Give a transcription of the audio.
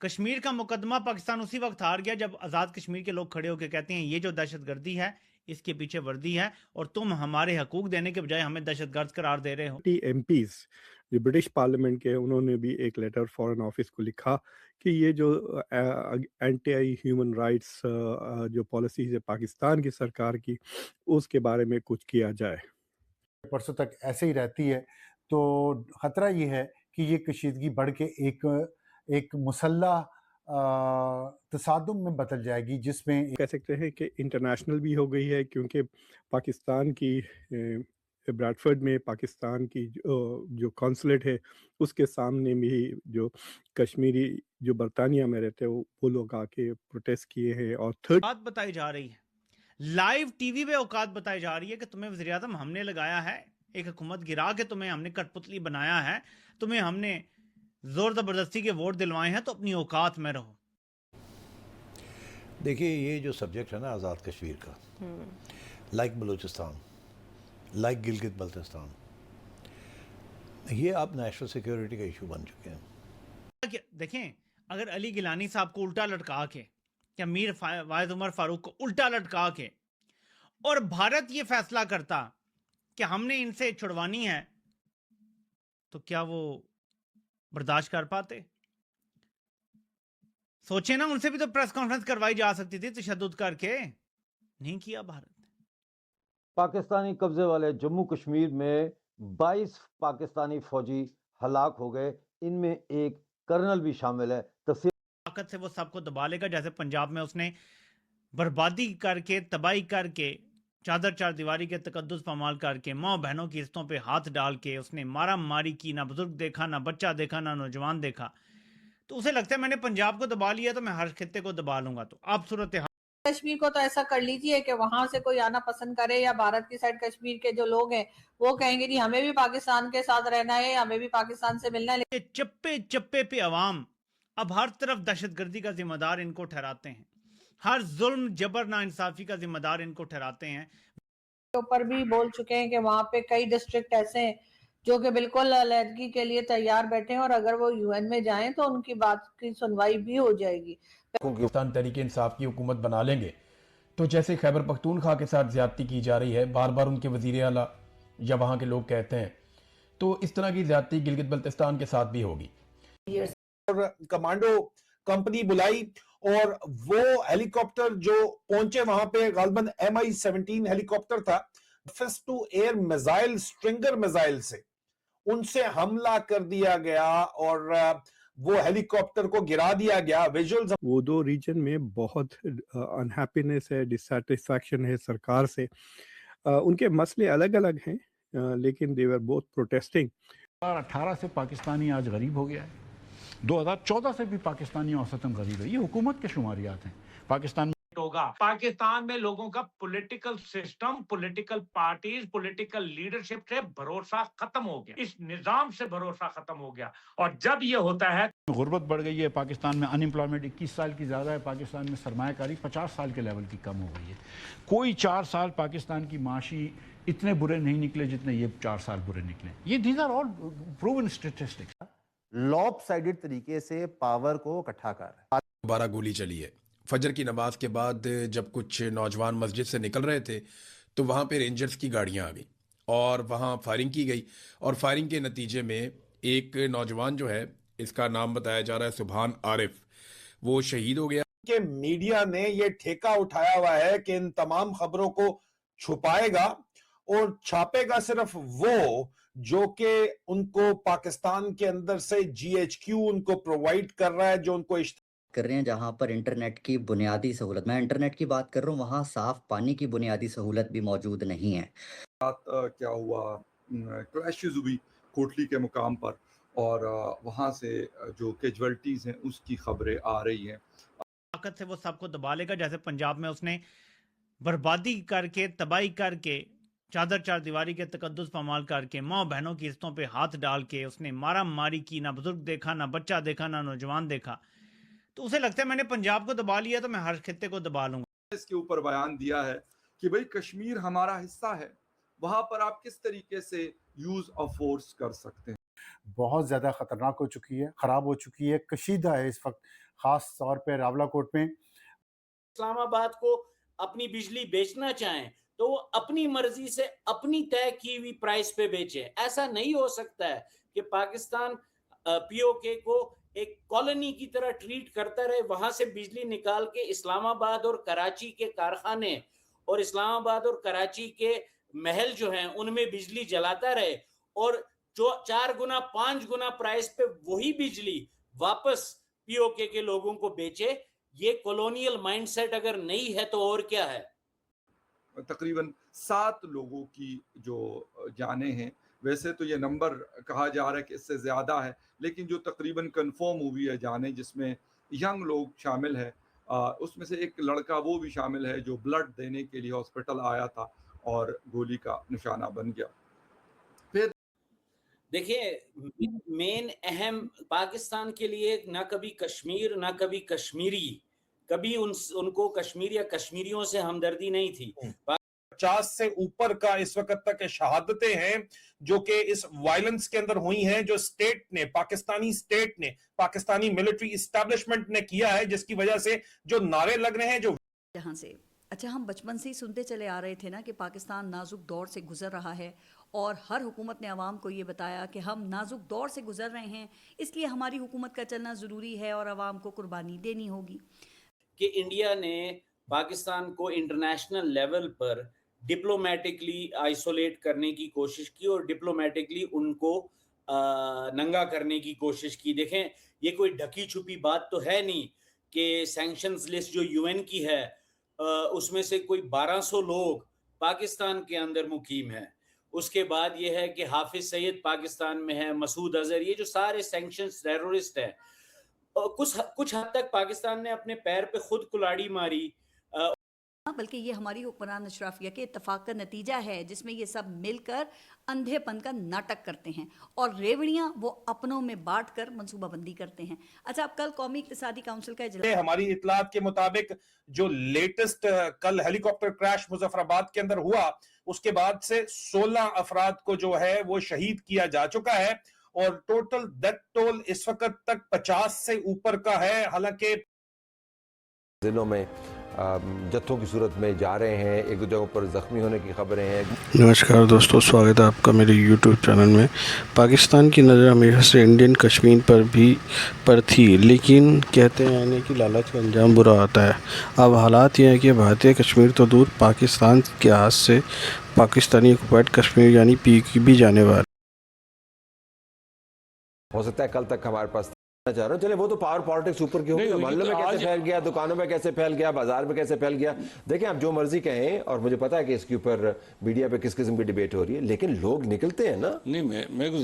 कश्मीर का मुकदमा पाकिस्तान उसी वक्त हार गया जब आज़ाद कश्मीर के लोग खड़े होकर कहते हैं ये जो दहशतगर्दी है इसके पीछे वर्दी है और तुम हमारे हकूक देने के बजाय हमें दहशतगर्द करार दे रहे हो। एमपीज जो ब्रिटिश पार्लियामेंट के, उन्होंने भी एक लेटर फॉरेन ऑफिस को लिखा कि ये जो एंटी ह्यूमन राइट्स जो पॉलिसीज है पाकिस्तान की सरकार की, उसके बारे में कुछ किया जाए। परसों तक ऐसे ही रहती है तो खतरा ये है कि ये कशीदगी बढ़ के एक मुसल्ला तसादुम में बदल जाएगी, जिसमें कह सकते हैं कि इंटरनेशनल भी हो गई है, क्योंकि पाकिस्तान की ब्रैडफर्ड में पाकिस्तान की जो कॉन्सुलेट है उसके सामने भी जो कश्मीरी जो बरतानिया में रहते हैं वो लोग आके प्रोटेस्ट किए हैं। और थर्ड बात बताई जा रही है, लाइव टीवी पे औकात बताई जा रही है कि तुम्हें वज़ीर आज़म हमने लगाया है, एक हुकूमत गिरा के तुम्हें हमने कठपुतली बनाया है, तुम्हें हमने जोर जबरदस्ती के वोट दिलवाए हैं, तो अपनी औकात में रहो। देखिए, ये जो सब्जेक्ट है ना आज़ाद कश्मीर का, लाइक बलूचिस्तान, लाइक गिलगित बल्तिस्तान, ये अब नेशनल सिक्योरिटी का इशू बन चुके हैं। देखें, अगर अली गिलानी साहब को उल्टा लटका के या मीर वाहिद उमर फारूक को उल्टा लटका के और भारत ये फैसला करता कि हमने इनसे छुड़वानी है, तो क्या वो बर्दाश्त कर पाते? सोचे ना, उनसे भी तो प्रेस कॉन्फ्रेंस करवाई जा सकती थी तशद्दुद करके, नहीं किया भारत ने। पाकिस्तानी कब्जे वाले जम्मू कश्मीर में 22 पाकिस्तानी फौजी हलाक हो गए, इनमें एक कर्नल भी शामिल है। ताकत से वो सबको दबा लेगा, जैसे पंजाब में उसने बर्बादी करके, तबाही करके, चादर चार दीवारी के तकद्दुस पामाल करके, माँ बहनों की इज्जतों पे हाथ डाल के उसने मारा मारी की, ना बुजुर्ग देखा, ना बच्चा देखा, ना नौजवान देखा। तो उसे लगता है मैंने पंजाब को दबा लिया तो मैं हर खित्ते को दबा लूंगा। तो आप सूरत कश्मीर को तो ऐसा कर लीजिए कि वहां से कोई आना पसंद करे, या भारत की साइड कश्मीर के जो लोग हैं वो कहेंगे जी हमें भी पाकिस्तान के साथ रहना है, हमें भी पाकिस्तान से मिलना है। चप्पे चप्पे पे अवाम अब हर तरफ दहशतगर्दी का जिम्मेदार इनको ठहराते हैं, हर जुल्म जबर नाइंसाफी का जिम्मेदार इनको ठहराते हैं। ऊपर भी बोल चुके हैं कि वहां पे कई डिस्ट्रिक्ट ऐसे हैं जो कि बिल्कुल अलहदगी के लिए तैयार बैठे हैं और अगर वो यूएन में जाएं तो उनकी बात की सुनवाई भी हो जाएगी। पाकिस्तान तहरीक इंसाफ की हुकूमत बना लेंगे तो जैसे खैबर पख्तूनख्वा के साथ ज्यादती की जा रही है, बार बार उनके वजीर आला या वहाँ के लोग कहते हैं, तो इस तरह की ज्यादती गिलगित बल्तिस्तान के साथ भी होगी। कमांडो कंपनी बुलाई और वो हेलीकॉप्टर जो पहुंचे वहां पे, गालबन MI-17 हेलीकॉप्टर था, फिस्ट to air missile, Stinger missile से उनसे हमला कर दिया गया और वो हेलीकॉप्टर को गिरा दिया गया। विजुअल्स, वो दो रीजन में बहुत अनहैप्पीनेस है, डिससैटिस्फैक्शन है सरकार से। उनके मसले अलग अलग हैं, लेकिन दे वर बोथ प्रोटेस्टिंग। 2018 से पाकिस्तानी आज गरीब हो गया है, 2014 से भी पाकिस्तानी औसतन गरीब है। ये हुकूमत के शुमारियात हैं। पाकिस्तान में होगा, पाकिस्तान में लोगों का political system, political parties, political leadership से भरोसा खत्म हो गया, इस निजाम से भरोसा खत्म हो गया। और जब ये होता है, गुर्बत बढ़ गई है, पाकिस्तान में अनएम्प्लॉयमेंट 21 साल की ज़्यादा है, पाकिस्तान में सरमायाकारी 50 साल के लेवल की कम हो गई है। कोई 4 साल पाकिस्तान की माशी इतने बुरे नहीं निकले जितने ये 4 साल बुरे निकले। ये these are all proven statistics. Lopsided तरीके से पावर को इकट्ठा कर रहा है। दोबारा गोली चली है फजर की नमाज के बाद, जब कुछ नौजवान मस्जिद से निकल रहे थे तो वहाँ पे रेंजर्स की गाड़ियाँ आ गई और वहाँ फायरिंग की गई और फायरिंग के नतीजे में एक नौजवान जो है, इसका नाम बताया जा रहा है सुभान आरिफ, वो शहीद हो गया। के मीडिया ने ये ठेका उठाया हुआ है कि इन तमाम खबरों को छुपाएगा और छापेगा सिर्फ वो जो कि उनको पाकिस्तान के अंदर से GHQ उनको प्रोवाइड कर रहा है, जो उनको कर रहे हैं, जहां पर इंटरनेट की बुनियादी सहूलत, मैं इंटरनेट की बात कर रहा हूँ, वहां साफ पानी की बुनियादी सहूलत भी मौजूद नहीं है। क्या हुआ, क्रैशेस हुई कोटली के मुकाम पर और वहां से जो कैजुअल्टीज हैं उसकी खबरें आ रही हैं। ताकत से वो सबको दबा लेगा, जैसे पंजाब में उसने बर्बादी करके, तबाही करके, चादर चार दीवारी के तकद्दुस पामाल करके, माँ बहनों की इज्जतों पे हाथ डाल के उसने मारा मारी की, ना बुजुर्ग देखा, ना बच्चा देखा, ना नौजवान देखा। तो उसे लगता है मैंने पंजाब को दबा लिया तो मैं हर खित्ते को दबा लूंगा। इसके ऊपर बयान दिया है कि भाई कश्मीर हमारा हिस्सा है, वहां पर आप किस तरीके से यूज ऑफ फोर्स कर सकते हैं। बहुत ज़्यादा ख़तरनाक हो चुकी है, ख़राब हो चुकी है, कशीदा है इस वक्त, ख़ास तौर पे रावलाकोट में। इस्लामाबाद को अपनी बिजली बेचना चाहें तो वो अपनी मर्जी से अपनी तय की हुई प्राइस पे बेचे। ऐसा नहीं हो सकता है कि पाकिस्तान पीओके को एक कॉलोनी की तरह ट्रीट करता रहे, वहां से बिजली निकाल के इस्लामाबाद और कराची के कारखाने और इस्लामाबाद और कराची के महल जो हैं उनमें बिजली जलाता रहे और जो 4 गुना 5 गुना प्राइस पे वही बिजली वापस पीओके के लोगों को बेचे। ये कॉलोनियल माइंडसेट अगर नहीं है तो और क्या है। तकरीबन 7 लोगों की जो जाने हैं, वैसे तो ये नंबर कहा जा रहा है कि इससे ज़्यादा है, लेकिन जो तकरीबन कंफर्म हुई है जाने जिसमें यंग लोग शामिल है, उसमें से एक लड़का वो भी शामिल है जो ब्लड देने के लिए हॉस्पिटल आया था और गोली का निशाना बन गया। फिर देखिए मेन अहम पाकिस्तान के लिए ना कभी कश्मीर ना कभी कश्मीरी, कभी उनको कश्मीर या कश्मीरियों से हमदर्दी नहीं थी। 50 से ऊपर का इस वक्त तक शहादतें हैं जो कि इस वायलेंस के अंदर हुई हैं, जो स्टेट ने, पाकिस्तानी स्टेट ने, पाकिस्तानी मिलिट्री इस्टेब्लिशमेंट ने किया है, जिसकी वजह से जो नारे लग रहे हैं, जो जहां से अच्छा हम बचपन से ही सुनते चले आ रहे थे ना कि पाकिस्तान नाजुक दौर से गुजर रहा है और हर हुकूमत ने आवाम को ये बताया कि हम नाजुक दौर से गुजर रहे हैं, इसलिए हमारी हुकूमत का चलना ज़रूरी है और आवाम को कुर्बानी देनी होगी। कि इंडिया ने पाकिस्तान को इंटरनेशनल लेवल पर डिप्लोमेटिकली आइसोलेट करने की कोशिश की और डिप्लोमेटिकली उनको नंगा करने की कोशिश की। देखें, ये कोई ढकी छुपी बात तो है नहीं कि सैंक्शंस लिस्ट जो यूएन की है उसमें से कोई 1200 लोग पाकिस्तान के अंदर मुकीम है। उसके बाद ये है कि हाफिज सईद पाकिस्तान में है, मसूद अजहर, ये जो सारे सैंक्शंस टेररिस्ट हैं। कुछ हद तक पाकिस्तान ने अपने पैर पे खुद कुल्हाड़ी मारी। बल्कि ये हमारी हुक्मरान अशराफिया के इत्तेफाक का नतीजा है जिसमें ये सब मिलकर अंधेपन का नाटक करते हैं और रेवड़ियां वो अपनों में बांट कर मंसूबाबंदी करते हैं। अच्छा, अब कल कौमी इक्तिसादी काउंसिल का इजलास, हमारी इतलात के मुताबिक जो लेटेस्ट कल हेलीकॉप्टर क्रैश मुजफ्फराबाद के अंदर हुआ, उसके बाद से 16 अफराद को जो है वो शहीद किया जा चुका है और टोटल डेथ टोल इस वक्त तक 50 से ऊपर का है। हालांकि जिलों में जत्थों की सूरत में जा रहे हैं, एक दो जगहों पर ज़ख्मी होने की खबरें हैं। नमस्कार दोस्तों, स्वागत है आपका मेरे YouTube चैनल में। पाकिस्तान की नज़र हमेशा से इंडियन कश्मीर पर थी, लेकिन कहते हैं यानी कि लालच का अंजाम बुरा आता है। अब हालात ये है कि भारतीय कश्मीर तो दूर, पाकिस्तान के हाथ से पाकिस्तानी ऑक्युपाइड कश्मीर यानी POK भी जाने वाला हो सकता है कल तक हमारे पास चाह रहा हूँ। चले वो तो पावर पॉलिटिक्स ऊपर की होगी, मोहल्लों में कैसे फैल गया, दुकानों में कैसे फैल गया, बाजार में कैसे फैल गया, देखें आप जो मर्जी कहें, और मुझे पता है कि इसके ऊपर मीडिया पे किस किस्म की डिबेट हो रही है, लेकिन लोग निकलते हैं ना। नहीं, मैं गुजारिश